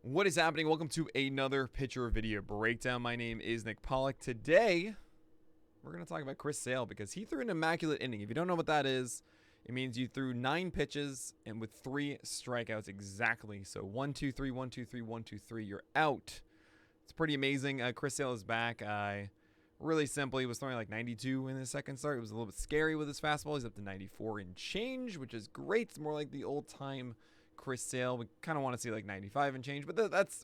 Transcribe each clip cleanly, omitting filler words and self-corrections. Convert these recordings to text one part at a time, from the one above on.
What is happening? Welcome to another pitcher video breakdown. My name is Nick Pollack. Today, we're going to talk about Chris Sale because he threw an immaculate inning. If you don't know what that is, it means you threw 9 pitches and with 3 strikeouts exactly. So 1, 2, 3, 1, 2, 3, 1, 2, 3. You're out. It's pretty amazing. Chris Sale is back. Really simply, he was throwing like 92 in his second start. It was a little bit scary with his fastball. He's up to 94 and change, which is great. It's more like the old time Chris Sale. We kind of want to see like 95 and change, but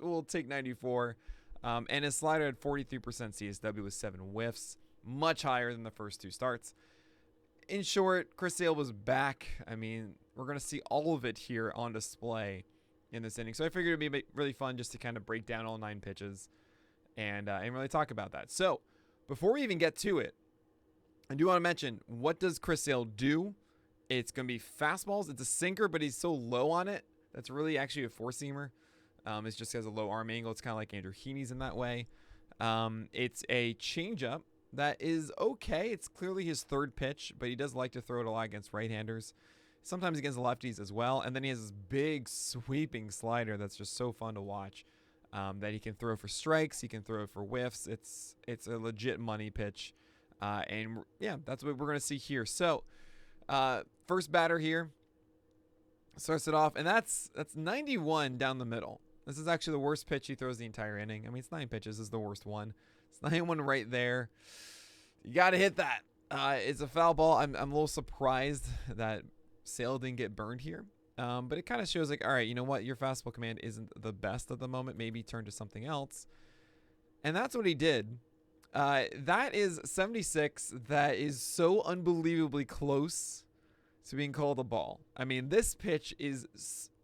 we'll take 94. And his slider had 43% CSW with 7 whiffs, much higher than the first 2 starts. In short, Chris Sale was back. I mean, we're going to see all of it here on display in this inning. So I figured it'd be really fun just to kind of break down all 9 pitches and really talk about that. So before we even get to it, I do want to mention, what does Chris Sale do? It's going to be fastballs. It's a sinker, but he's so low on it. That's really actually a 4-seamer. It just has a low arm angle. It's kind of like Andrew Heaney's in that way. It's a changeup that is okay. It's clearly his 3rd pitch, but he does like to throw it a lot against right-handers. Sometimes against the lefties as well. And then he has this big sweeping slider that's just so fun to watch. That he can throw for strikes. He can throw it for whiffs. It's a legit money pitch. And yeah, that's what we're going to see here. So first batter here starts it off, and that's 91 down the middle. This is actually the worst pitch he throws the entire inning. I mean, it's 9 pitches. This is the worst one. It's 91 right there. You got to hit that. It's a foul ball. I'm a little surprised that Sale didn't get burned here. But it kind of shows like, all right, you know what? Your fastball command isn't the best at the moment. Maybe turn to something else. And that's what he did. That is 76. That is so unbelievably close to being called a ball. I mean, this pitch is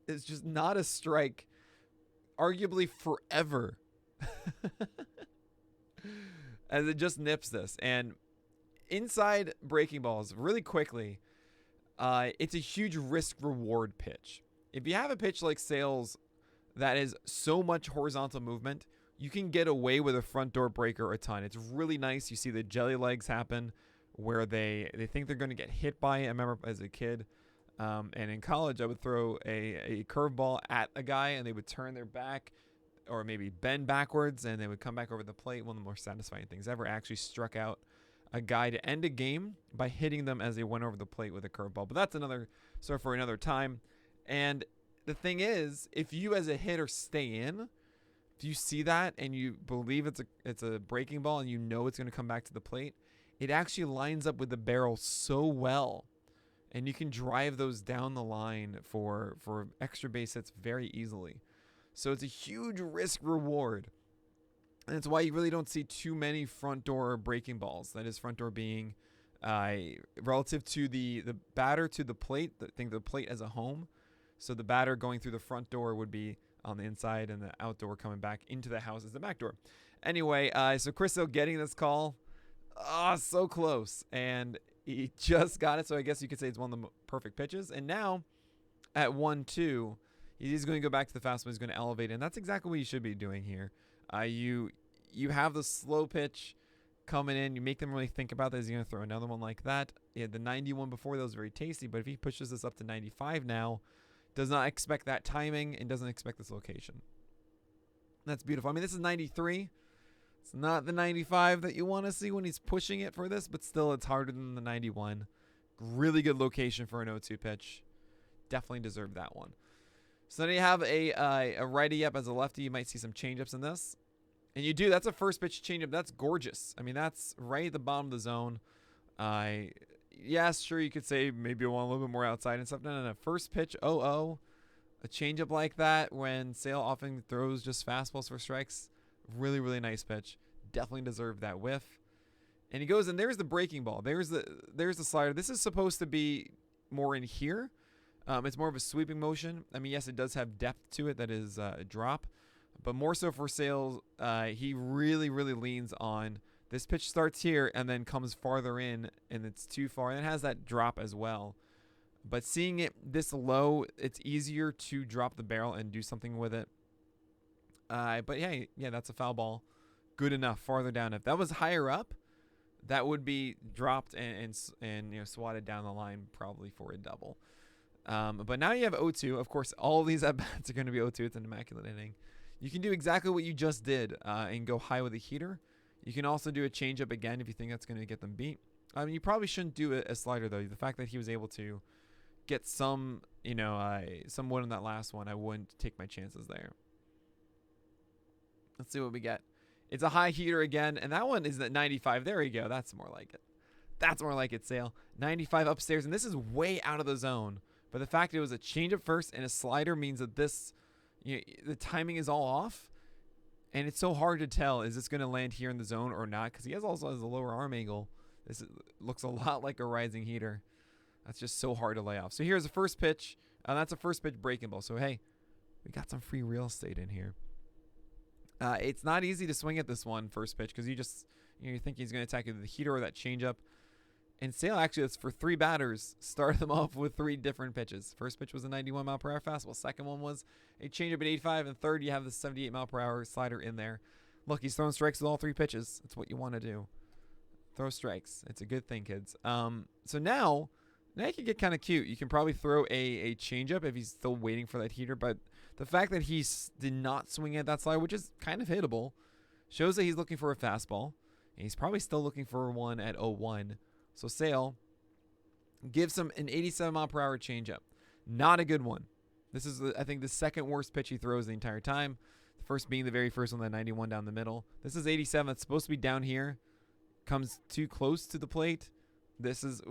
just not a strike, arguably forever. As it just nips this. And inside breaking balls, really quickly, it's a huge risk-reward pitch. If you have a pitch like Sale's that is so much horizontal movement, you can get away with a front door breaker a ton. It's really nice. You see the jelly legs happen where they think they're going to get hit by it. I remember as a kid and in college, I would throw a curveball at a guy and they would turn their back or maybe bend backwards and they would come back over the plate. One of the more satisfying things ever. I actually struck out a guy to end a game by hitting them as they went over the plate with a curveball. But that's another story for another time. And the thing is, if you as a hitter stay in, if you see that and you believe it's a breaking ball and you know it's going to come back to the plate, it actually lines up with the barrel so well. And you can drive those down the line for extra base hits very easily. So it's a huge risk reward. And that's why you really don't see too many front door breaking balls. That is, front door being relative to the batter to the plate. Think the plate as a home. So the batter going through the front door would be on the inside, and the outdoor coming back into the house is the back door. Anyway, so Chris Hill getting this call. So close. And he just got it. So I guess you could say it's one of the perfect pitches. And now at 1-2, he's going to go back to the fastball. He's going to elevate it. And that's exactly what you should be doing here. You have the slow pitch coming in. You make them really think about that. He's going to throw another one like that. He had the 91 before. That was very tasty. But if he pushes this up to 95 now, does not expect that timing and doesn't expect this location. That's beautiful. I mean, this is 93. It's not the 95 that you want to see when he's pushing it for this, but still it's harder than the 91. Really good location for an 0-2 pitch. Definitely deserved that one. So then you have a righty up as a lefty. You might see some changeups in this. And you do. That's a first pitch changeup. That's gorgeous. I mean, that's right at the bottom of the zone. Yes, sure, you could say maybe I want a little bit more outside and stuff. No. First pitch, 0-0. A changeup like that when Sale often throws just fastballs for strikes. Really, really nice pitch. Definitely deserved that whiff. And he goes, and there's the breaking ball. There's the slider. This is supposed to be more in here. It's more of a sweeping motion. I mean, yes, it does have depth to it. That is a drop. But more so for Sale, he really, really leans on this pitch starts here and then comes farther in, and it's too far. And it has that drop as well. But seeing it this low, it's easier to drop the barrel and do something with it. But yeah, that's a foul ball. Good enough farther down. If that was higher up, that would be dropped and swatted down the line probably for a double. But now you have 0-2. Of course, all these at-bats are going to be 0-2. It's an immaculate inning. You can do exactly what you just did and go high with a heater. You can also do a changeup again if you think that's going to get them beat. You probably shouldn't do a slider, though. The fact that he was able to get some wood on that last one, I wouldn't take my chances there. Let's see what we get. It's a high heater again, and that one is at 95. There we go. That's more like it. That's more like it, Sale. 95 upstairs, and this is way out of the zone. But the fact it was a changeup first and a slider means that this, the timing is all off. And it's so hard to tell, is this going to land here in the zone or not? Because he also has a lower arm angle. Looks a lot like a rising heater. That's just so hard to lay off. So here's the first pitch. That's a first pitch breaking ball. So, hey, we got some free real estate in here. It's not easy to swing at this one first pitch because you think he's going to attack either the heater or that changeup. And Sale, actually, that's for 3 batters. Start them off with 3 different pitches. First pitch was a 91 mile per hour fastball. Second one was a changeup at 85. And third, you have the 78 mile per hour slider in there. Look, he's throwing strikes with all 3 pitches. That's what you want to do. Throw strikes. It's a good thing, kids. So now you can get kind of cute. You can probably throw a changeup if he's still waiting for that heater. But the fact that he did not swing at that slider, which is kind of hittable, shows that he's looking for a fastball. And he's probably still looking for one at 0-1. So Sale gives him an 87 mile per hour changeup. Not a good one. This is, I think, the second worst pitch he throws the entire time. The first being the very first one, that 91 down the middle. This is 87. It's supposed to be down here. Comes too close to the plate. This is,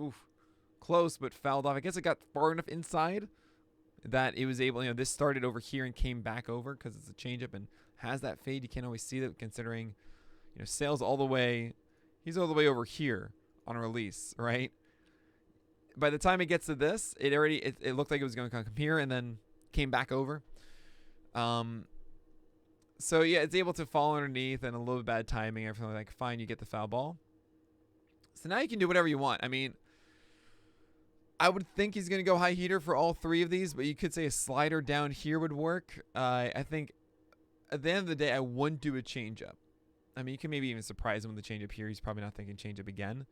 close, but fouled off. I guess it got far enough inside that it was able, this started over here and came back over because it's a changeup and has that fade. You can't always see that considering, Sale's all the way, he's all the way over here on release, right? By the time it gets to this, it looked like it was going to come here and then came back over. So yeah, it's able to fall underneath and a little bad timing. Everything like, fine, you get the foul ball. So now you can do whatever you want. I mean, I would think he's going to go high heater for all 3 of these, but you could say a slider down here would work. I think at the end of the day, I wouldn't do a changeup. I mean, you can maybe even surprise him with the changeup here. He's probably not thinking changeup again.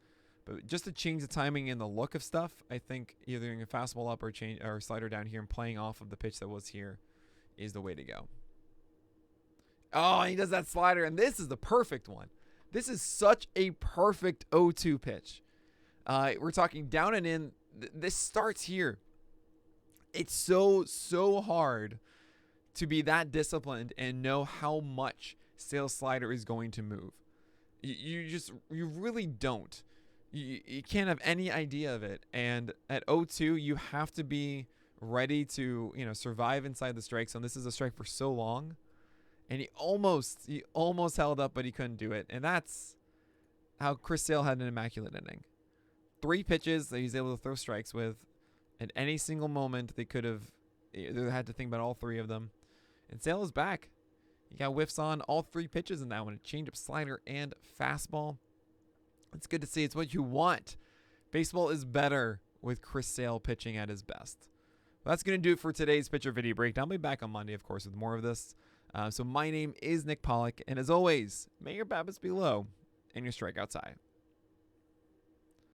But just to change the timing and the look of stuff, I think either doing a fastball up or a slider down here and playing off of the pitch that was here is the way to go. Oh, he does that slider, and this is the perfect one. This is such a perfect 0-2 pitch. We're talking down and in. This starts here. It's so hard to be that disciplined and know how much Sale's slider is going to move. You really don't. You can't have any idea of it. And at 0-2, you have to be ready to survive inside the strike zone. This is a strike for so long. And he almost held up, but he couldn't do it. And that's how Chris Sale had an immaculate inning. 3 pitches that he's able to throw strikes with. At any single moment, they could have either had to think about all 3 of them. And Sale is back. He got whiffs on all 3 pitches in that one. A changeup, slider, and fastball. It's good to see. It's what you want. Baseball is better with Chris Sale pitching at his best. Well, that's going to do it for today's pitcher video breakdown. I'll be back on Monday, of course, with more of this. So my name is Nick Pollack, and as always, may your BABIPs be low and your strikeouts high.